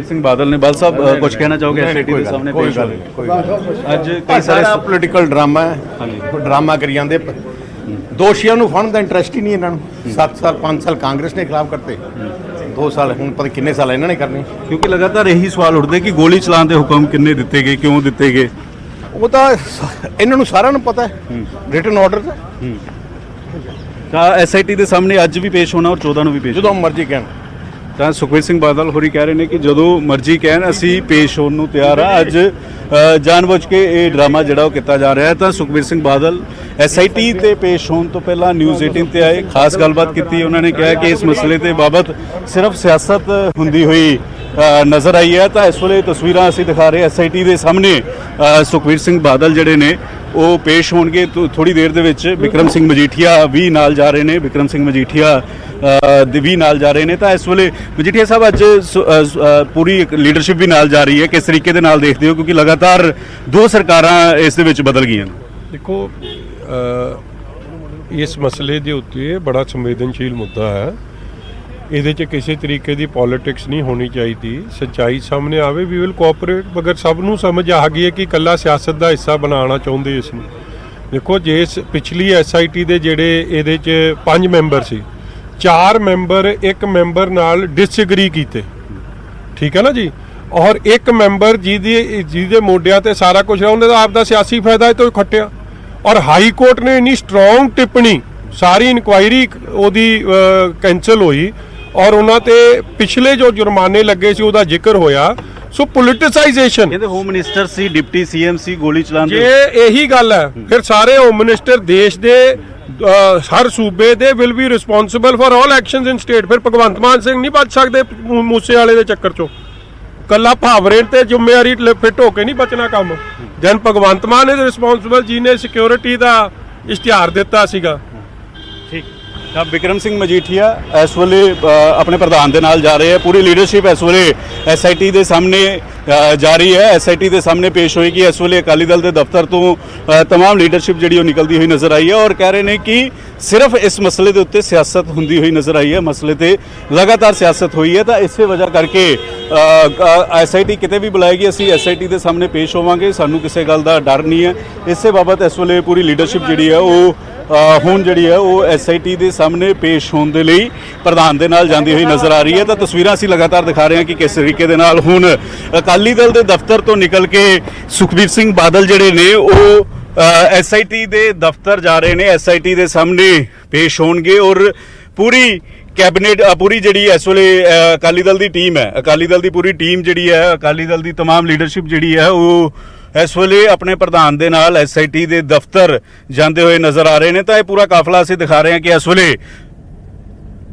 सिंह बादल ने बाल साहब कुछ कहना चाहोगे एसआईटी के सामने पेश हो ਅੱਜ ਕਈ ਸਾਰਾ ਪੋਲੀਟੀਕਲ ਡਰਾਮਾ ਹੈ ਕੋਈ ਡਰਾਮਾ ਕਰੀ ਜਾਂਦੇ ਦੋਸ਼ੀਆਂ ਨੂੰ ਫੜਨ ਦਾ ਇੰਟਰਸਟ ਹੀ ਨਹੀਂ ਇਹਨਾਂ ਨੂੰ 7 ਸਾਲ 5 ਸਾਲ ਕਾਂਗਰਸ ਨੇ ਖਿਲਾਫ ਕਰਤੇ 2 ਸਾਲ ਹੁਣ ਪਤਾ ਕਿੰਨੇ ਸਾਲ ਇਹਨਾਂ ਨੇ ਕਰਨੇ ਕਿਉਂਕਿ ਲਗਾਤਾਰ ਇਹੀ ਸਵਾਲ ਉੱਠਦੇ ਕਿ ਗੋਲੀ ਚਲਾਉਣ ਦੇ ਹੁਕਮ ਕਿੰਨੇ ਦਿੱਤੇ ਗਏ ਕਿਉਂ ਦਿੱਤੇ ਗਏ ਉਹ ਤਾਂ ਇਹਨਾਂ ਨੂੰ ਸਾਰਿਆਂ ਨੂੰ ਪਤਾ ਹੈ ਰਿਟਨ ਆਰਡਰ ਤਾਂ ਐਸਆਈਟੀ ਦੇ ਸਾਹਮਣੇ ਅੱਜ ਵੀ ਪੇਸ਼ ਹੋਣਾ ਔਰ 14 ਨੂੰ ਵੀ ਪੇਸ਼ ਜਦੋਂ ਮਰਜ਼ੀ ਕਹਿਣ ਤਾਂ ਸੁਖਬੀਰ ਸਿੰਘ ਬਾਦਲ ਹੋਰੀ ਕਹਿ ਰਹੇ ਨੇ ਕਿ ਜਦੋਂ ਮਰਜ਼ੀ ਕਹਿਣ ਅਸੀਂ ਪੇਸ਼ ਹੋਣ ਨੂੰ ਤਿਆਰ ਆ ਅੱਜ ਜਾਣਬੁੱਝ ਕੇ ਇਹ ਡਰਾਮਾ ਜਿਹੜਾ ਉਹ ਕੀਤਾ ਜਾ ਰਿਹਾ ਹੈ ਤਾਂ ਸੁਖਬੀਰ ਸਿੰਘ ਬਾਦਲ ਐਸਆਈਟੀ ਤੇ ਪੇਸ਼ ਹੋਣ ਤੋਂ ਪਹਿਲਾਂ ਨਿਊਜ਼ 18 ਤੇ ਆਏ ਖਾਸ ਗੱਲਬਾਤ ਕੀਤੀ ਉਹਨਾਂ ਨੇ ਕਿਹਾ ਕਿ ਇਸ ਮਸਲੇ ਤੇ ਬਾਬਤ ਸਿਰਫ ਸਿਆਸਤ ਹੁੰਦੀ ਹੋਈ ਨਜ਼ਰ ਆਈ ਹੈ ਤਾਂ ਇਸ ਵੇਲੇ ਤਸਵੀਰਾਂ ਅਸੀਂ ਦਿਖਾ ਰਹੇ ਐਸਆਈਟੀ ਦੇ ਸਾਹਮਣੇ ਸੁਖਬੀਰ ਸਿੰਘ ਬਾਦਲ ਜਿਹੜੇ ਨੇ ਉਹ ਪੇਸ਼ ਹੋਣਗੇ ਥੋੜੀ ਦੇਰ ਦੇ ਵਿੱਚ ਵਿਕਰਮ ਸਿੰਘ ਮਜੀਠੀਆ ਵੀ ਨਾਲ ਜਾ ਰਹੇ ਨੇ ਵਿਕਰਮ ਸਿੰਘ ਮਜੀਠੀਆ ਵੀ ਨਾਲ ਜਾ ਰਹੇ ਨੇ ਤਾਂ ਇਸ ਵੇਲੇ ਮਜੀਠੀਆ ਸਾਹਿਬ ਅੱਜ ਪੂਰੀ ਲੀਡਰਸ਼ਿਪ ਵੀ ਨਾਲ ਜਾ ਰਹੀ ਹੈ ਕਿਸ ਤਰੀਕੇ ਦੇ ਨਾਲ ਦੇਖਦੇ ਹੋ ਕਿਉਂਕਿ ਲਗਾਤਾਰ 2 ਸਰਕਾਰਾਂ ਇਸ ਦੇ ਵਿੱਚ ਬਦਲ ਗਈਆਂ ਦੇਖੋ ਇਸ ਮਸਲੇ ਦੇ ਉੱਤੇ ਬੜਾ ਸੰਵੇਦਨਸ਼ੀਲ ਮੁੱਦਾ ਹੈ ਇਹਦੇ 'ਚ ਕਿਸੇ ਤਰੀਕੇ ਦੀ ਪੋਲਿਟਿਕਸ ਨਹੀਂ ਹੋਣੀ ਚਾਹੀਦੀ ਸੱਚਾਈ ਸਾਹਮਣੇ ਆਵੇ ਵੀ ਵਿਲ ਕੋਆਪਰੇਟ ਮਗਰ ਸਭ ਨੂੰ ਸਮਝ ਆ ਗਈ ਹੈ ਕਿ ਇਕੱਲਾ ਸਿਆਸਤ ਦਾ ਹਿੱਸਾ ਬਣਾਉਣਾ ਚਾਹੁੰਦੇ ਇਸ ਨੂੰ ਦੇਖੋ ਜੇ ਪਿਛਲੀ ਐਸਆਈਟੀ ਦੇ ਜਿਹੜੇ ਇਹਦੇ 'ਚ 5 ਮੈਂਬਰ ਸੀ 4 ਮੈਂਬਰ ਇੱਕ ਮੈਂਬਰ ਨਾਲ ਡਿਸਐਗਰੀ ਕੀਤੇ ਠੀਕ ਹੈ ਨਾ ਜੀ ਔਰ ਇੱਕ ਮੈਂਬਰ ਜਿਹਦੇ ਮੋਢਿਆਂ ਤੇ ਸਾਰਾ ਕੁਝ ਰਿਹਾ ਉਹਨੇ ਤਾਂ ਆਪਦਾ ਸਿਆਸੀ ਫਾਇਦਾ ਇਹ ਤੋਂ ਖੱਟਿਆ ਔਰ ਹਾਈ ਕੋਰਟ ਨੇ ਇੰਨੀ ਸਟਰੋਂਗ ਟਿੱਪਣੀ ਸਾਰੀ ਇਨਕੁਆਇਰੀ ਉਹਦੀ ਕੈਂਸਲ ਹੋਈ ਔਰ ਉਹਨਾਂ ਤੇ ਪਿਛਲੇ ਜੋ ਜੁਰਮਾਨੇ ਲੱਗੇ ਸੀ ਉਹਦਾ ਜ਼ਿਕਰ ਹੋਇਆ ਸੋ ਪੋਲਿਟਿਸਾਈਜੇਸ਼ਨ ਕਹਿੰਦੇ ਹੋਮ ਮਿਨਿਸਟਰ ਸੀ ਡਿਪਟੀ ਸੀਐਮ ਸੀ ਗੋਲੀ ਚਲਾਉਣ ਦੇ ਜੇ ਇਹੀ ਗੱਲ ਹੈ ਫਿਰ ਸਾਰੇ ਹੋਮ ਮਿਨਿਸਟਰ ਦੇਸ਼ ਦੇ ਹਰ ਸੂਬੇ they will be responsible for all actions in state ਫਿਰ ਭਗਵੰਤ ਮਾਨ ਸਿੰਘ ਨਹੀਂ ਬਚ ਸਕਦੇ ਮੂਸੇ ਵਾਲੇ ਦੇ ਚੱਕਰ ਚੋਂ ਕੱਲਾ ਭਾਵਰੇ ਤੇ ਜ਼ਿੰਮੇਵਾਰੀ ਫਿੱਟ ਹੋ ਕੇ ਨਹੀਂ ਬਚਣਾ ਕੰਮ ਜਨ ਭਗਵੰਤ ਮਾਨ ਇਜ਼ ਰਿਸਪੌਂਸਿਬਲ ਜਿਹਨੇ ਸਿਕਿਉਰਿਟੀ ਦਾ ਇਸ਼ਤਿਹਾਰ ਦਿੱਤਾ ਸੀਗਾ ਠੀਕ ਤਾਂ ਵਿਕਰਮ ਸਿੰਘ ਮਜੀਠੀਆ ਇਸ ਵੇਲੇ ਆਪਣੇ ਪ੍ਰਧਾਨ ਦੇ ਨਾਲ ਜਾ ਰਹੇ ਹੈ ਪੂਰੀ ਲੀਡਰਸ਼ਿਪ ਇਸ ਵੇਲੇ ਐਸਆਈਟੀ ਦੇ ਸਾਹਮਣੇ ਜਾ ਰਹੀ ਹੈ ਐਸਆਈਟੀ ਦੇ ਸਾਹਮਣੇ ਪੇਸ਼ ਹੋਏਗੀ ਇਸ ਵੇਲੇ ਅਕਾਲੀ ਦਲ ਦੇ ਦਫ਼ਤਰ ਤੋਂ तमाम ਲੀਡਰਸ਼ਿਪ ਜਿਹੜੀ ਉਹ ਨਿਕਲਦੀ ਹੋਈ ਨਜ਼ਰ ਆਈ ਹੈ ਔਰ ਕਹਿ ਰਹੇ ਨੇ ਕਿ ਸਿਰਫ ਇਸ ਮਸਲੇ ਦੇ ਉੱਤੇ ਸਿਆਸਤ ਹੁੰਦੀ ਹੋਈ ਨਜ਼ਰ ਆਈ ਹੈ ਮਸਲੇ ਤੇ ਲਗਾਤਾਰ ਸਿਆਸਤ ਹੋਈ ਹੈ ਤਾਂ ਇਸੇ ਵਜ੍ਹਾ ਕਰਕੇ ਐਸਆਈਟੀ ਕਿਤੇ ਵੀ ਬੁਲਾਏਗੀ ਅਸੀਂ ਐਸਆਈਟੀ ਦੇ ਸਾਹਮਣੇ ਪੇਸ਼ ਹੋਵਾਂਗੇ ਸਾਨੂੰ ਕਿਸੇ ਗੱਲ ਦਾ ਡਰ ਨਹੀਂ ਹੈ ਇਸੇ ਬਾਬਤ ਇਸ ਵੇਲੇ ਪੂਰੀ ਲੀਡਰਸ਼ਿਪ ਜਿਹੜੀ ਹੈ ਉਹ ਹੁਣ ਜਿਹੜੀ ਹੈ ਉਹ ਐਸਆਈਟੀ ਦੇ ਸਾਹਮਣੇ ਪੇਸ਼ ਹੋਣ ਦੇ ਲਈ ਪ੍ਰਧਾਨ ਦੇ ਨਾਲ ਜਾਂਦੀ ਹੋਈ ਨਜ਼ਰ ਆ ਰਹੀ ਹੈ ਤਾਂ ਤਸਵੀਰਾਂ ਅਸੀਂ ਲਗਾਤਾਰ ਦਿਖਾ ਰਹੇ ਹਾਂ ਕਿ ਕਿਸ ਤਰੀਕੇ ਦੇ ਨਾਲ ਹੁਣ ਅਕਾਲੀ ਦਲ ਦੇ ਦਫ਼ਤਰ ਤੋਂ ਨਿਕਲ ਕੇ ਸੁਖਬੀਰ ਸਿੰਘ ਬਾਦਲ ਜਿਹੜੇ ਨੇ ਉਹ ਐਸਆਈਟੀ ਦੇ ਦਫ਼ਤਰ ਜਾ ਰਹੇ ਨੇ ਐਸਆਈਟੀ ਦੇ ਸਾਹਮਣੇ ਪੇਸ਼ ਹੋਣਗੇ ਔਰ ਪੂਰੀ ਕੈਬਨਿਟ ਪੂਰੀ ਜਿਹੜੀ ਇਸ ਵੇਲੇ ਅਕਾਲੀ ਦਲ ਦੀ ਟੀਮ ਹੈ ਅਕਾਲੀ ਦਲ ਦੀ ਪੂਰੀ ਟੀਮ ਜਿਹੜੀ ਹੈ ਅਕਾਲੀ ਦਲ ਦੀ तमाम ਲੀਡਰਸ਼ਿਪ ਜਿਹੜੀ ਹੈ ਉਹ ਇਸ ਵੇਲੇ ਆਪਣੇ ਪ੍ਰਧਾਨ ਦੇ ਨਾਲ ਐਸਆਈਟੀ ਦੇ ਦਫ਼ਤਰ ਜਾਂਦੇ ਹੋਏ ਨਜ਼ਰ ਆ ਰਹੇ ਨੇ ਤਾਂ ਇਹ ਪੂਰਾ ਕਾਫਲਾ ਅਸੀਂ ਦਿਖਾ ਰਹੇ ਹਾਂ ਕਿ ਇਸ ਵੇਲੇ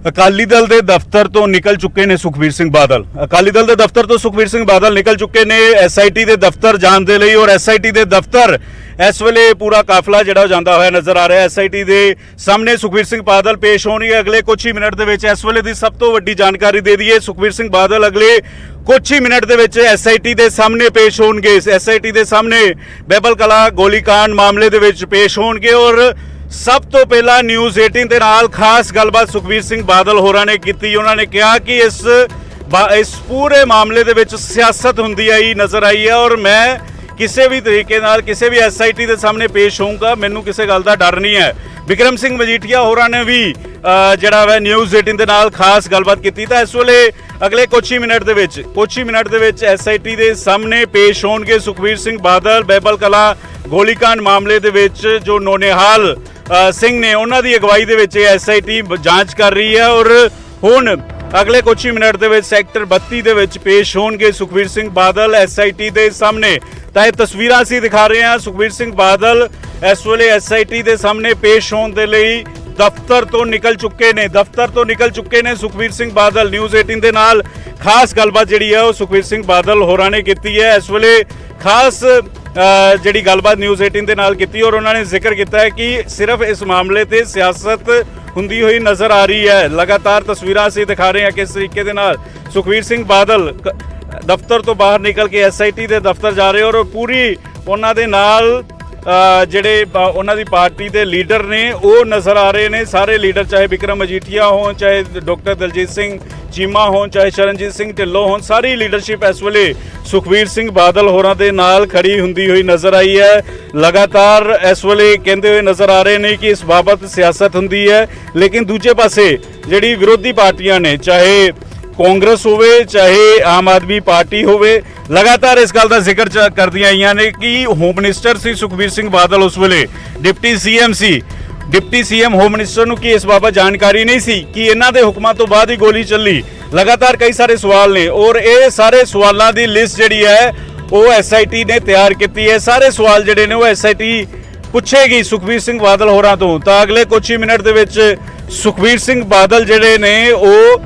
ਅਕਾਲੀ ਦਲ ਦੇ ਦਫ਼ਤਰ ਤੋਂ ਨਿਕਲ ਚੁੱਕੇ ਨੇ ਸੁਖਬੀਰ ਸਿੰਘ ਬਾਦਲ ਅਕਾਲੀ ਦਲ ਦੇ ਦਫ਼ਤਰ ਤੋਂ ਸੁਖਬੀਰ ਸਿੰਘ ਬਾਦਲ ਨਿਕਲ ਚੁੱਕੇ ਨੇ ਐਸਆਈਟੀ ਦੇ ਦਫ਼ਤਰ ਜਾਣ ਦੇ ਲਈ ਔਰ ਐਸਆਈਟੀ ਦੇ ਦਫ਼ਤਰ ਇਸ ਵੇਲੇ ਪੂਰਾ ਕਾਫਲਾ ਜਿਹੜਾ ਉਹ ਜਾਂਦਾ ਹੋਇਆ ਨਜ਼ਰ ਆ ਰਿਹਾ ਐਸਆਈਟੀ ਦੇ ਸਾਹਮਣੇ ਸੁਖਬੀਰ ਸਿੰਘ ਬਾਦਲ ਪੇਸ਼ ਹੋਣਗੇ ਅਗਲੇ ਕੁਝ ਹੀ ਮਿੰਟ ਦੇ ਵਿੱਚ ਇਸ ਵੇਲੇ ਦੀ ਸਭ ਤੋਂ ਵੱਡੀ ਜਾਣਕਾਰੀ ਦੇ ਦਈਏ ਸੁਖਬੀਰ ਸਿੰਘ ਬਾਦਲ ਅਗਲੇ ਕੁਝ ਹੀ ਮਿੰਟ ਦੇ ਵਿੱਚ ਐਸਆਈਟੀ ਦੇ ਸਾਹਮਣੇ ਪੇਸ਼ ਹੋਣਗੇ ਐਸਆਈਟੀ ਦੇ ਸਾਹਮਣੇ ਬਹਿਬਲ ਕਲਾਂ ਗੋਲੀकांड ਮਾਮਲੇ ਦੇ ਵਿੱਚ ਪੇਸ਼ ਹੋਣਗੇ ਔਰ ਸਭ ਤੋਂ ਪਹਿਲਾਂ ਨਿਊਜ਼ 18 ਦੇ ਨਾਲ ਖਾਸ ਗੱਲਬਾਤ ਸੁਖਬੀਰ ਸਿੰਘ ਬਾਦਲ ਹੋਰਾਂ ਨੇ ਕੀਤੀ ਉਹਨਾਂ ਨੇ ਕਿਹਾ ਕਿ ਇਸ ਪੂਰੇ ਮਾਮਲੇ ਦੇ ਵਿੱਚ ਸਿਆਸਤ ਹੁੰਦੀ ਆਈ ਨਜ਼ਰ ਆਈ ਹੈ ਔਰ ਮੈਂ ਕਿਸੇ ਵੀ ਤਰੀਕੇ ਨਾਲ ਕਿਸੇ ਵੀ ਐਸਆਈਟੀ ਦੇ ਸਾਹਮਣੇ ਪੇਸ਼ ਹੋਊਂਗਾ ਮੈਨੂੰ ਕਿਸੇ ਗੱਲ ਦਾ ਡਰ ਨਹੀਂ ਹੈ ਵਿਕਰਮ ਸਿੰਘ ਮਜੀਠੀਆ ਹੋਰਾਂ ਨੇ ਵੀ ਜਿਹੜਾ ਵਾ ਨਿਊਜ਼ 18 ਦੇ ਨਾਲ ਖਾਸ ਗੱਲਬਾਤ ਕੀਤੀ ਤਾਂ ਇਸ ਵੇਲੇ ਅਗਲੇ ਕੁਝ ਹੀ ਮਿੰਟ ਦੇ ਵਿੱਚ ਐਸਆਈਟੀ ਦੇ ਸਾਹਮਣੇ ਪੇਸ਼ ਹੋਣਗੇ ਸੁਖਬੀਰ ਸਿੰਘ ਬਾਦਲ ਬਹਿਬਲ ਕਲਾਂ ਗੋਲੀकांड ਮਾਮਲੇ ਦੇ ਵਿੱਚ ਜੋ ਨੋਨੇਹਾਲ ਸਿੰਘ ਨੇ ਉਹਨਾਂ ਦੀ ਅਗਵਾਈ ਦੇ ਵਿੱਚ ਐਸਆਈਟੀ ਜਾਂਚ ਕਰ ਰਹੀ ਹੈ ਔਰ ਹੁਣ ਅਗਲੇ ਕੁਝ ਹੀ ਮਿੰਟ ਦੇ ਵਿੱਚ ਸੈਕਟਰ 32 ਦੇ ਵਿੱਚ ਪੇਸ਼ ਹੋਣਗੇ ਸੁਖਬੀਰ ਸਿੰਘ ਬਾਦਲ ਐਸਆਈਟੀ ਦੇ ਸਾਹਮਣੇ ਤਾਂ ਇਹ ਤਸਵੀਰਾਂ ਅਸੀਂ ਦਿਖਾ ਰਹੇ ਹਾਂ ਸੁਖਬੀਰ ਸਿੰਘ ਬਾਦਲ ਇਸ ਵੇਲੇ ਐਸਆਈਟੀ ਦੇ ਸਾਹਮਣੇ ਪੇਸ਼ ਹੋਣ ਦੇ ਲਈ ਦਫ਼ਤਰ ਤੋਂ ਨਿਕਲ ਚੁੱਕੇ ਨੇ ਸੁਖਬੀਰ ਸਿੰਘ ਬਾਦਲ ਨਿਊਜ਼ 18 ਦੇ ਨਾਲ ਖਾਸ ਗੱਲਬਾਤ ਜਿਹੜੀ ਹੈ ਉਹ ਸੁਖਬੀਰ ਸਿੰਘ ਬਾਦਲ ਹੋਰਾਂ ਨੇ ਕੀਤੀ ਹੈ ਇਸ ਵੇਲੇ ਖਾਸ ਜਿਹੜੀ ਗੱਲਬਾਤ ਨਿਊਜ਼ 18 ਦੇ ਨਾਲ ਕੀਤੀ ਔਰ ਉਹਨਾਂ ਨੇ ਜ਼ਿਕਰ ਕੀਤਾ ਹੈ ਕਿ ਸਿਰਫ ਇਸ ਮਾਮਲੇ ਤੇ ਸਿਆਸਤ ਹੁੰਦੀ ਹੋਈ ਨਜ਼ਰ ਆ ਰਹੀ ਹੈ ਲਗਾਤਾਰ ਤਸਵੀਰਾਂ ਅਸੀਂ ਦਿਖਾ ਰਹੇ ਹਾਂ ਕਿਸ ਤਰੀਕੇ ਦੇ ਨਾਲ ਸੁਖਬੀਰ ਸਿੰਘ ਬਾਦਲ ਦਫ਼ਤਰ ਤੋਂ ਬਾਹਰ ਨਿਕਲ ਕੇ ਐਸਆਈਟੀ ਦੇ ਦਫ਼ਤਰ ਜਾ ਰਹੇ ਔਰ ਪੂਰੀ ਉਹਨਾਂ ਦੇ ਨਾਲ ਜਿਹੜੇ ਉਹਨਾਂ ਦੀ ਪਾਰਟੀ ਦੇ ਲੀਡਰ ਨੇ ਉਹ ਨਜ਼ਰ ਆ ਰਹੇ ਨੇ। ਸਾਰੇ ਲੀਡਰ ਚਾਹੇ ਵਿਕਰਮ ਮਜੀਠੀਆ ਹੋਣ, ਚਾਹੇ ਡਾਕਟਰ ਦਲਜੀਤ ਸਿੰਘ ਚੀਮਾ ਹੋਣ, ਚਾਹੇ ਸ਼ਰਨਜੀਤ ਸਿੰਘ ਢਿੱਲੋਂ ਹੋਣ, ਸਾਰੀ ਲੀਡਰਸ਼ਿਪ ਇਸ ਵੇਲੇ ਸੁਖਬੀਰ ਸਿੰਘ ਬਾਦਲ ਹੋਰਾਂ ਦੇ ਨਾਲ ਖੜੀ ਹੁੰਦੀ ਹੋਈ ਨਜ਼ਰ ਆਈ ਹੈ। ਲਗਾਤਾਰ ਇਸ ਵੇਲੇ ਕਹਿੰਦੇ ਹੋਏ ਨਜ਼ਰ ਆ ਰਹੇ ਨੇ ਕਿ ਇਸ ਬਾਬਤ ਸਿਆਸਤ ਹੁੰਦੀ ਹੈ, ਲੇਕਿਨ ਦੂਜੇ ਪਾਸੇ ਜਿਹੜੀ ਵਿਰੋਧੀ ਪਾਰਟੀਆਂ ਨੇ, ਚਾਹੇ ਕਾਂਗਰਸ ਹੋਵੇ ਚਾਹੇ ਆਮ ਆਦਮੀ ਪਾਰਟੀ ਹੋਵੇ, ਲਗਾਤਾਰ ਇਸ ਗੱਲ ਦਾ ਜ਼ਿਕਰ ਕਰਦੀਆਂ ਆਈਆਂ ਨੇ ਕਿ ਹੋਮ ਮਿਨਿਸਟਰ ਸੀ ਸੁਖਬੀਰ ਸਿੰਘ ਬਾਦਲ, ਉਸ ਵੇਲੇ ਡਿਪਟੀ ਸੀਐਮ ਸੀ। ਡਿਪਟੀ ਸੀਐਮ ਹੋਮ ਮਿਨਿਸਟਰ ਨੂੰ ਕੀ ਇਸ ਬਾਬਤ ਜਾਣਕਾਰੀ ਨਹੀਂ ਸੀ ਕਿ ਇਹਨਾਂ ਦੇ ਹੁਕਮਾਂ ਤੋਂ ਬਾਅਦ ਹੀ ਗੋਲੀ ਚੱਲੀ? ਲਗਾਤਾਰ ਕਈ ਸਾਰੇ ਸਵਾਲ ਨੇ ਔਰ ਇਹ ਸਾਰੇ ਸਵਾਲਾਂ ਦੀ ਲਿਸਟ ਜਿਹੜੀ ਹੈ ਉਹ ਐਸਆਈਟੀ ਨੇ ਤਿਆਰ ਕੀਤੀ ਹੈ। ਸਾਰੇ ਸਵਾਲ ਜਿਹੜੇ ਨੇ ਉਹ ਐਸਆਈਟੀ ਪੁੱਛੇਗੀ ਸੁਖਬੀਰ ਸਿੰਘ ਬਾਦਲ ਹੋਰਾਂ ਤੋਂ। ਤਾਂ ਅਗਲੇ ਕੁਝ ਹੀ ਮਿੰਟ ਦੇ ਵਿੱਚ ਸੁਖਬੀਰ ਸਿੰਘ ਬਾਦਲ ਜਿਹੜੇ ਨੇ ਉਹ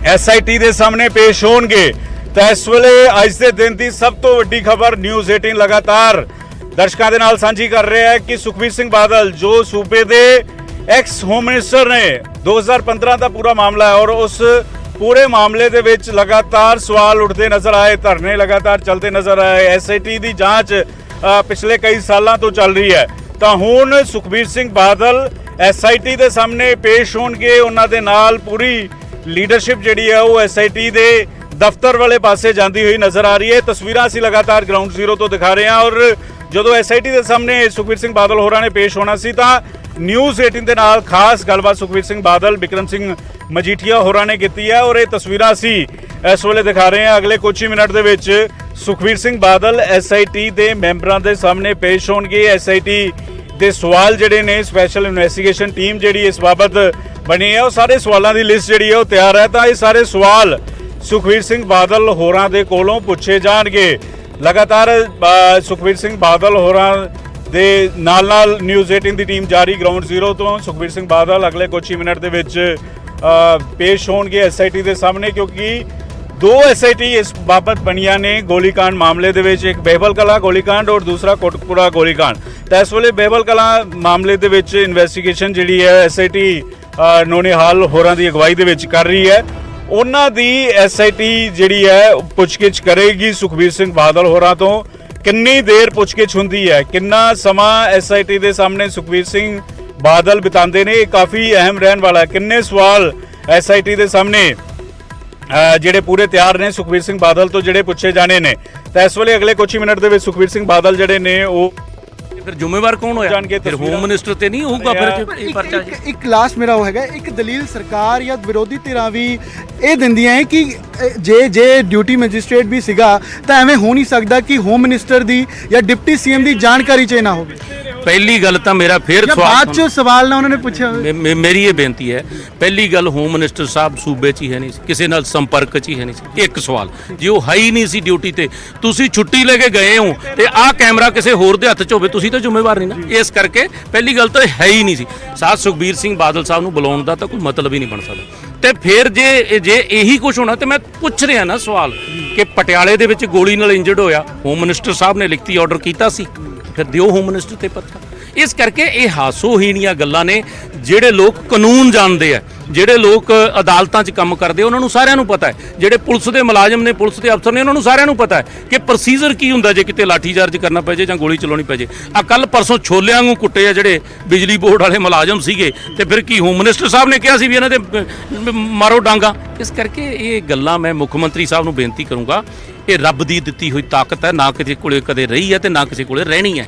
ਐਸਆਈਟੀ ਦੇ ਸਾਹਮਣੇ ਪੇਸ਼ ਹੋਣਗੇ। ਤਾਂ ਇਸ ਵੇਲੇ ਅੱਜ ਦੇ ਦਿਨ ਦੀ ਸਭ ਤੋਂ ਵੱਡੀ ਖਬਰ ਨਿਊਜ਼ 18 ਲਗਾਤਾਰ ਦਰਸ਼ਕਾਂ ਦੇ ਨਾਲ ਸਾਂਝੀ ਕਰ ਰਿਹਾ ਹੈ ਕਿ ਸੁਖਬੀਰ ਸਿੰਘ ਬਾਦਲ ਜੋ ਸੂਬੇ ਦੇ ਐਕਸ ਹੋਮ ਮਿਨਿਸਟਰ ਨੇ, 2015 ਦਾ ਪੂਰਾ ਮਾਮਲਾ ਹੈ ਔਰ ਉਸ ਪੂਰੇ ਮਾਮਲੇ ਦੇ ਵਿੱਚ ਲਗਾਤਾਰ ਸਵਾਲ ਉੱਠਦੇ ਨਜ਼ਰ ਆਏ, ਧਰਨੇ ਲਗਾਤਾਰ ਚੱਲਦੇ ਨਜ਼ਰ ਆਏ। ਐਸਆਈਟੀ ਦੀ ਜਾਂਚ ਪਿਛਲੇ ਕਈ ਸਾਲਾਂ ਤੋਂ ਚੱਲ ਰਹੀ ਹੈ। ਤਾਂ ਹੁਣ ਸੁਖਬੀਰ ਸਿੰਘ ਬਾਦਲ ਐਸਆਈਟੀ ਦੇ ਸਾਹਮਣੇ ਪੇਸ਼ ਹੋਣਗੇ। ਉਹਨਾਂ ਦੇ ਨਾਲ ਪੂਰੀ ਲੀਡਰਸ਼ਿਪ ਜਿਹੜੀ ਹੈ ਉਹ ਐਸਆਈਟੀ ਦੇ ਦਫ਼ਤਰ ਵਾਲੇ ਪਾਸੇ ਜਾਂਦੀ ਹੋਈ ਨਜ਼ਰ ਆ ਰਹੀ ਹੈ। ਤਸਵੀਰਾਂ ਅਸੀਂ ਲਗਾਤਾਰ ਗਰਾਊਂਡ ਜ਼ੀਰੋ ਤੋਂ ਦਿਖਾ ਰਹੇ ਹਾਂ ਔਰ ਜਦੋਂ ਐਸਆਈਟੀ ਦੇ ਸਾਹਮਣੇ ਸੁਖਬੀਰ ਸਿੰਘ ਬਾਦਲ ਹੋਰਾਂ ਨੇ ਪੇਸ਼ ਹੋਣਾ ਸੀ ਤਾਂ ਨਿਊਜ਼ 18 ਦੇ ਨਾਲ ਖਾਸ ਗੱਲਬਾਤ ਸੁਖਬੀਰ ਸਿੰਘ ਬਾਦਲ, ਵਿਕਰਮ ਸਿੰਘ ਮਜੀਠੀਆ ਹੋਰਾਂ ਨੇ ਕੀਤੀ ਹੈ ਔਰ ਇਹ ਤਸਵੀਰਾਂ ਅਸੀਂ ਇਸ ਵੇਲੇ ਦਿਖਾ ਰਹੇ ਹਾਂ। ਅਗਲੇ ਕੁਝ ਹੀ ਮਿੰਟ ਦੇ ਵਿੱਚ ਸੁਖਬੀਰ ਸਿੰਘ ਬਾਦਲ ਐਸਆਈਟੀ ਦੇ ਮੈਂਬਰਾਂ ਦੇ ਸਾਹਮਣੇ ਪੇਸ਼ ਹੋਣਗੇ। ਐਸਆਈਟੀ ਦੇ ਸਵਾਲ ਜਿਹੜੇ ਨੇ, ਸਪੈਸ਼ਲ ਇਨਵੈਸਟੀਗੇਸ਼ਨ ਟੀਮ ਜਿਹੜੀ ਇਸ ਬਾਬਤ ਬਣੀ ਹੈ, ਉਹ ਸਾਰੇ ਸਵਾਲਾਂ ਦੀ ਲਿਸਟ ਜਿਹੜੀ ਹੈ ਉਹ ਤਿਆਰ ਹੈ। ਤਾਂ ਇਹ ਸਾਰੇ ਸਵਾਲ ਸੁਖਬੀਰ ਸਿੰਘ ਬਾਦਲ ਹੋਰਾਂ ਦੇ ਕੋਲੋਂ ਪੁੱਛੇ ਜਾਣਗੇ। ਲਗਾਤਾਰ ਸੁਖਬੀਰ ਸਿੰਘ ਬਾਦਲ ਹੋਰਾਂ ਦੇ ਨਾਲ ਨਿਊਜ਼ 18 ਦੀ ਟੀਮ ਜਾਰੀ ਗਰਾਊਂਡ ਜ਼ੀਰੋ ਤੋਂ। ਸੁਖਬੀਰ ਸਿੰਘ ਬਾਦਲ ਅਗਲੇ ਕੁਝ ਹੀ ਮਿੰਟ ਦੇ ਵਿੱਚ ਪੇਸ਼ ਹੋਣਗੇ ਐਸਆਈਟੀ ਦੇ ਸਾਹਮਣੇ, ਕਿਉਂਕਿ ਦੋ ਐਸਆਈਟੀ ਇਸ ਬਾਬਤ ਬਣੀਆਂ ਨੇ ਗੋਲੀकांड ਮਾਮਲੇ ਦੇ ਵਿੱਚ, ਇੱਕ ਬਹਿਬਲ ਕਲਾਂ ਗੋਲੀकांड ਔਰ ਦੂਸਰਾ ਕੋਟਕਪੂਰਾ ਗੋਲੀकांड। ਤਾਂ ਇਸ ਵੇਲੇ ਬਹਿਬਲ ਕਲਾਂ ਮਾਮਲੇ ਦੇ ਵਿੱਚ ਇਨਵੈਸਟੀਗੇਸ਼ਨ ਜਿਹੜੀ ਹੈ ਐਸਆਈਟੀ ਨੋਨੀਹਾਲ ਹੋਰਾਂ ਦੀ ਅਗਵਾਈ ਦੇ ਵਿੱਚ ਕਰ ਰਹੀ ਹੈ। ਉਹਨਾਂ ਦੀ ਐਸਆਈਟੀ ਜਿਹੜੀ ਹੈ ਪੁੱਛਗਿੱਛ ਕਰੇਗੀ ਸੁਖਬੀਰ ਸਿੰਘ ਬਾਦਲ ਹੋਰਾਂ ਤੋਂ। ਕਿੰਨੀ ਦੇਰ ਪੁੱਛਗਿੱਛ ਹੁੰਦੀ ਹੈ, ਕਿੰਨਾ ਸਮਾਂ ਐਸਆਈਟੀ ਦੇ ਸਾਹਮਣੇ ਸੁਖਬੀਰ ਸਿੰਘ ਬਾਦਲ ਬਿਤਾਉਂਦੇ ਨੇ, ਇਹ ਕਾਫੀ ਅਹਿਮ ਰਹਿਣ ਵਾਲਾ ਹੈ। ਕਿੰਨੇ ਸਵਾਲ ਐਸਆਈਟੀ ਦੇ ਸਾਹਮਣੇ ਜਿਹੜੇ ਪੂਰੇ ਤਿਆਰ ਨੇ ਸੁਖਬੀਰ ਸਿੰਘ ਬਾਦਲ ਤੋਂ ਜਿਹੜੇ ਪੁੱਛੇ ਜਾਣੇ ਨੇ। ਤਾਂ ਇਸ ਵੇਲੇ ਅਗਲੇ ਕੁਝ ਹੀ ਮਿੰਟ ਦੇ ਵਿੱਚ ਸੁਖਬੀਰ ਸਿੰਘ ਬਾਦਲ ਜਿਹੜੇ ਨੇ ਉਹ ਫਿਰ ਜ਼ਿੰਮੇਵਾਰ ਕੌਣ ਹੋਇਆ? ਫਿਰ ਹੋਮ ਮਿਨਿਸਟਰ ਤੇ ਨਹੀਂ ਹੋਊਗਾ ਫਿਰ ਇਹ ਪਰਚਾ ਜੀ। ਇੱਕ ਲਾਸਟ ਮੇਰਾ ਉਹ ਹੈਗਾ, ਇੱਕ ਦਲੀਲ ਸਰਕਾਰ ਜਾਂ ਵਿਰੋਧੀ ਧਿਰਾਂ ਵੀ ਇਹ ਦਿੰਦੀਆਂ ਹੈ ਕਿ ਜੇ ਡਿਊਟੀ ਮੈਜਿਸਟ੍ਰੇਟ ਵੀ ਸੀਗਾ ਤਾਂ ਐਵੇਂ ਹੋ ਨਹੀਂ ਸਕਦਾ ਕਿ ਹੋਮ ਮਿਨਿਸਟਰ ਦੀ ਜਾਂ ਡਿਪਟੀ ਸੀਐਮ ਦੀ ਜਾਣਕਾਰੀ 'ਚ ਨਾ ਹੋਵੇ। ਪਹਿਲੀ ਗੱਲ ਤਾਂ ਮੇਰਾ ਫਿਰ ਬਾਅਦ 'ਚ ਸਵਾਲ ਨਾ ਉਹਨਾਂ ਨੇ ਪੁੱਛਿਆ ਹੋਵੇ। ਮੇਰੀ ਇਹ ਬੇਨਤੀ ਹੈ, ਪਹਿਲੀ ਗੱਲ ਹੋਮ ਮਿਨਿਸਟਰ ਸਾਹਿਬ ਸੂਬੇ 'ਚ ਹੀ ਹੈ ਨਹੀਂ ਸੀ, ਕਿਸੇ ਨਾਲ ਸੰਪਰਕ 'ਚ ਹੀ ਹੈ ਨਹੀਂ ਸੀ। ਇੱਕ ਸਵਾਲ, ਜੇ ਉਹ ਹੈ ਹੀ ਨਹੀਂ ਸੀ ਡਿਊਟੀ ਤੇ, ਤੁਸੀਂ ਛੁੱਟੀ ਲੈ ਕੇ ਗਏ ਹੋ ਤੇ ਆਹ ਕੈਮਰਾ ਕਿਸੇ ਹੋਰ ਦੇ ਹੱਥ 'ਚ ਹੋਵੇ, ਤੁਸੀਂ ਤਾਂ ਜ਼ਿੰਮੇਵਾਰ ਨਹੀਂ ਨਾ। ਇਸ ਕਰਕੇ ਪਹਿਲੀ ਗੱਲ ਤਾਂ ਇਹ ਹੈ ਹੀ ਨਹੀਂ ਸੀ। ਸਾਥ ਸੁਖਬੀਰ ਸਿੰਘ ਬਾਦਲ ਸਾਹਿਬ ਨੂੰ ਬੁਲਾਉਣ ਦਾ ਤਾਂ ਕੋਈ ਮਤਲਬ ਹੀ ਨਹੀਂ ਬਣ ਸਕਦਾ। ਤੇ ਫਿਰ ਜੇ ਇਹੀ ਕੁਝ ਹੋਣਾ ਤੇ ਮੈਂ ਪੁੱਛ ਰਿਹਾ ਨਾ ਸਵਾਲ ਕਿ ਪਟਿਆਲੇ ਦੇ ਵਿੱਚ ਗੋਲੀ ਨਾਲ ਇੰਜਰਡ ਹੋਇਆ, ਹੋਮ ਮਿਨਿਸਟਰ ਸਾਹਿਬ ਨੇ ਲਿਖਤੀ ਆਰਡਰ ਕੀਤਾ ਸੀ, ਫਿਰ ਦਿਓ ਹੋਮ ਮਿਨਿਸਟਰ ਤੇ ਪਰਚਾ। ਇਸ ਕਰਕੇ ਇਹ ਹਾਸੋਹੀਣੀਆਂ ਗੱਲਾਂ ਨੇ। ਜਿਹੜੇ ਲੋਕ ਕਾਨੂੰਨ ਜਾਣਦੇ ਆ, ਜਿਹੜੇ ਲੋਕ ਅਦਾਲਤਾਂ 'ਚ ਕੰਮ ਕਰਦੇ, ਉਹਨਾਂ ਨੂੰ ਸਾਰਿਆਂ ਨੂੰ ਪਤਾ ਹੈ। ਜਿਹੜੇ ਪੁਲਿਸ ਦੇ ਮੁਲਾਜ਼ਮ ਨੇ, ਪੁਲਿਸ ਦੇ ਅਫਸਰ ਨੇ, ਉਹਨਾਂ ਨੂੰ ਸਾਰਿਆਂ ਨੂੰ ਪਤਾ ਹੈ ਕਿ ਪ੍ਰੋਸੀਜਰ ਕੀ ਹੁੰਦਾ ਜੇ ਕਿਤੇ ਲਾਠੀਚਾਰਜ ਕਰਨਾ ਪੈ ਜੇ ਜਾਂ ਗੋਲੀ ਚਲਾਉਣੀ ਪੈ ਜੇ। ਆ ਕੱਲ ਪਰਸੋਂ ਛੋਲਿਆਂ ਨੂੰ ਕੁੱਟੇ ਆ ਜਿਹੜੇ ਬਿਜਲੀ ਬੋਰਡ ਵਾਲੇ ਮੁਲਾਜ਼ਮ ਸੀਗੇ, ਤੇ ਫਿਰ ਕੀ ਹੋਮ ਮਿਨਿਸਟਰ ਸਾਹਿਬ ਨੇ ਕਿਹਾ ਸੀ ਵੀ ਇਹਨਾਂ ਦੇ ਮਾਰੋ ਡਾਂਗਾ। ਇਸ ਕਰਕੇ ਇਹ ਗੱਲਾਂ ਮੈਂ ਮੁੱਖ ਮੰਤਰੀ ਸਾਹਿਬ ਨੂੰ ਬੇਨਤੀ ਕਰੂੰਗਾ, ਇਹ ਰੱਬ ਦੀ ਦਿੱਤੀ ਹੋਈ ਤਾਕਤ ਹੈ, ਨਾ ਕਿਸੇ ਕੋਲੇ ਕਦੇ ਰਹੀ ਹੈ ਤੇ ਨਾ ਕਿਸੇ ਕੋਲੇ ਰਹਿਣੀ ਹੈ।